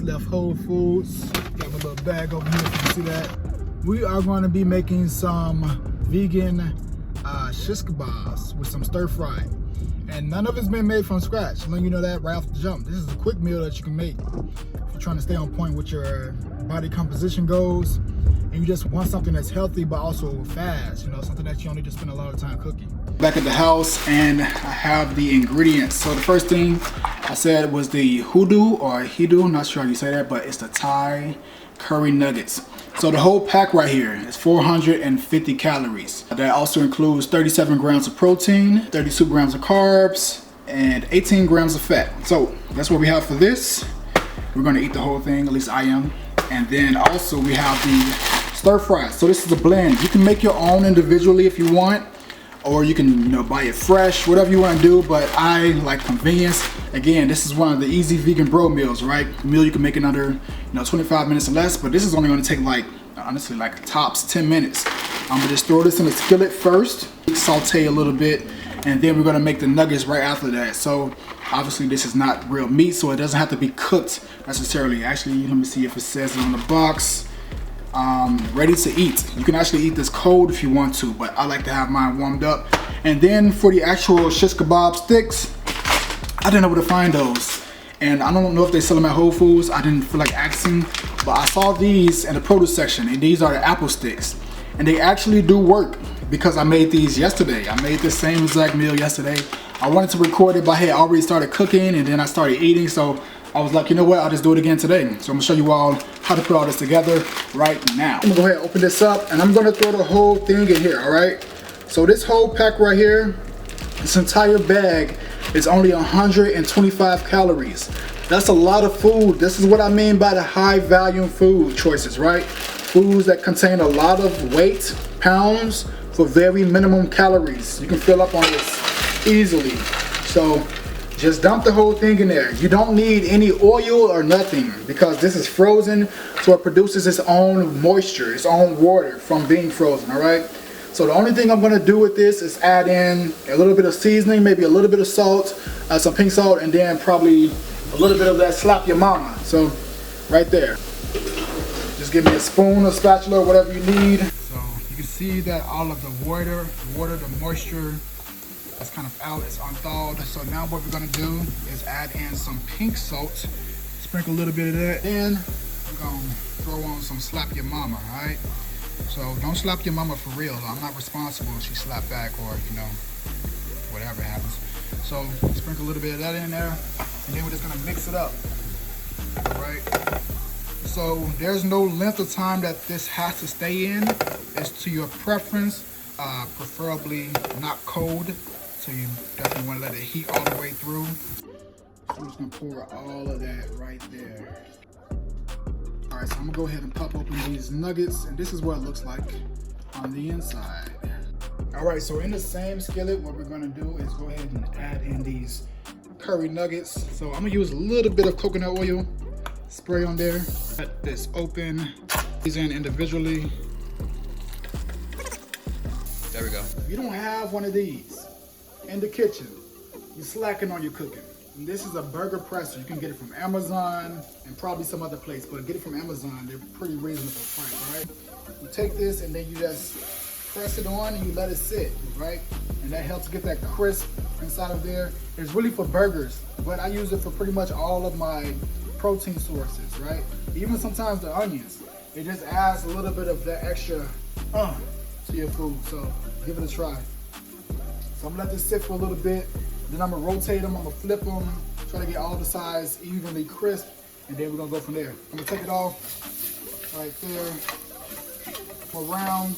left Whole Foods. Got my little bag over here, if you can see that. We are going to be making some vegan shish kebabs with some stir fry. And none of it's been made from scratch. I'm letting you know that right off the jump. This is a quick meal that you can make if you're trying to stay on point with your body composition goals. And you just want something that's healthy but also fast, you know, something that you don't need to spend a lot of time cooking. Back at the house, and I have the ingredients. So the first thing I said was the hoodoo or hidu, not sure how you say that, but it's the Thai curry nuggets. So the whole pack right here is 450 calories. That also includes 37 grams of protein, 32 grams of carbs, and 18 grams of fat. So that's what we have for this. We're gonna eat the whole thing, at least I am. And then also we have the stir fry. So this is a blend. You can make your own individually if you want, or you can, you know, buy it fresh, whatever you want to do, but I like convenience. Again, this is one of the easy vegan bro meals, right? A meal you can make in under, you know, 25 minutes or less, but this is only going to take like, honestly, like tops 10 minutes. I'm gonna just throw this in the skillet first, saute a little bit, and then we're gonna make the nuggets right after that. So obviously this is not real meat, so it doesn't have to be cooked necessarily. Actually, let me see if it says it on the box. Ready to eat. You can actually eat this cold if you want to, but I like to have mine warmed up. And then for the actual shish kebab sticks, I didn't know where to find those. And I don't know if they sell them at Whole Foods. I didn't feel like asking, but I saw these in the produce section, and these are the apple sticks. And they actually do work because I made these yesterday. I made the same exact meal yesterday. I wanted to record it, but I had already started cooking and then I started eating. So I was like, you know what, I'll just do it again today. So I'm gonna show you all how to put all this together right now. I'm gonna go ahead and open this up, and I'm gonna throw the whole thing in here, all right? So this whole pack right here, this entire bag is only 125 calories. That's a lot of food. This is what I mean by the high volume food choices, right? Foods that contain a lot of weight, pounds, for very minimum calories. You can fill up on this easily. So just dump the whole thing in there. You don't need any oil or nothing because this is frozen, so it produces its own moisture, its own water from being frozen, all right? So the only thing I'm gonna do with this is add in a little bit of seasoning, maybe a little bit of salt, some pink salt, and then probably a little bit of that slap your mama. So right there. Just give me a spoon or spatula or whatever you need. So you can see that all of the water, the moisture, it's kind of out, it's unthawed. So now what we're gonna do is add in some pink salt, sprinkle a little bit of that. Then we're gonna throw on some slap your mama, all right? So don't slap your mama for real. I'm not responsible if she slap back or, you know, whatever happens. So sprinkle a little bit of that in there, and then we're just gonna mix it up, all right? So there's no length of time that this has to stay in. It's to your preference, preferably not cold. So you definitely want to let it heat all the way through. So I'm just gonna pour all of that right there. All right, so I'm gonna go ahead and pop open these nuggets, and this is what it looks like on the inside. All right, so in the same skillet, what we're gonna do is go ahead and add in these curry nuggets. So I'm gonna use a little bit of coconut oil, spray on there. Cut this open, these in individually. There we go. If you don't have one of these in the kitchen, you're slacking on your cooking. And this is a burger presser. You can get it from Amazon and probably some other place, but get it from Amazon. They're pretty reasonable price, right? You take this and then you just press it on and you let it sit, right? And that helps get that crisp inside of there. It's really for burgers, but I use it for pretty much all of my protein sources, right? Even sometimes the onions. It just adds a little bit of that extra to your food, so give it a try. So I'm gonna let this sit for a little bit, then I'm gonna rotate them, I'm gonna flip them, try to get all the sides evenly crisp, and then we're gonna go from there. I'm gonna take it off right there, go around.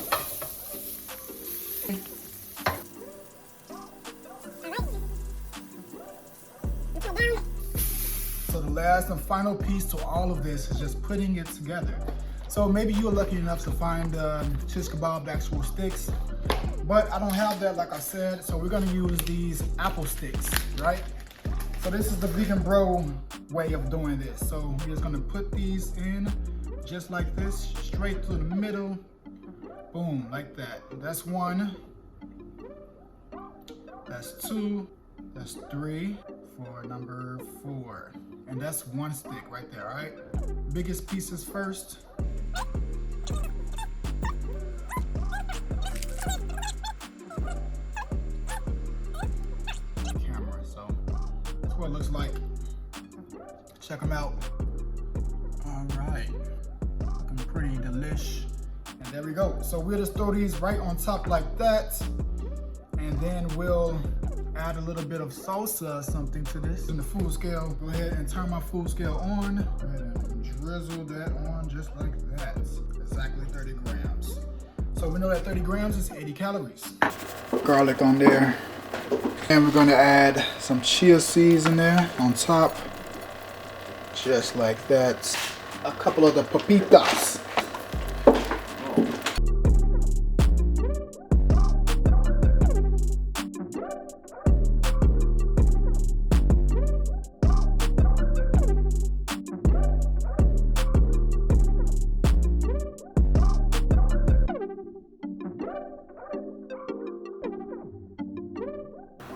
So the last and final piece to all of this is just putting it together. So maybe you were lucky enough to find shish kebab actual sticks, but I don't have that, like I said, so we're gonna use these apple sticks, right? So this is the vegan bro way of doing this. So we're just gonna put these in just like this, straight to the middle, boom, like that. That's one, that's two, that's 3, for number 4. And that's 1 stick right there, all right? Biggest pieces first. Camera, so that's what it looks like. Check them out. All right, looking pretty delish. And there we go. So we'll just throw these right on top like that. And then we'll add a little bit of salsa or something to this. In the food scale, go ahead and turn my food scale on. Go ahead and drizzle that on just like that. Exactly 30 grams. So we know that 30 grams is 80 calories. Garlic on there. And we're gonna add some chia seeds in there on top. Just like that. A couple of the papitas.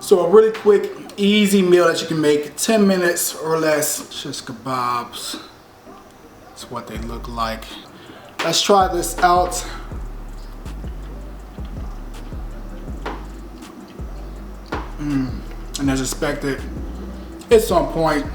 So a really quick, easy meal that you can make, 10 minutes or less. Shish kebabs. That's what they look like. Let's try this out. And as expected, it's on point.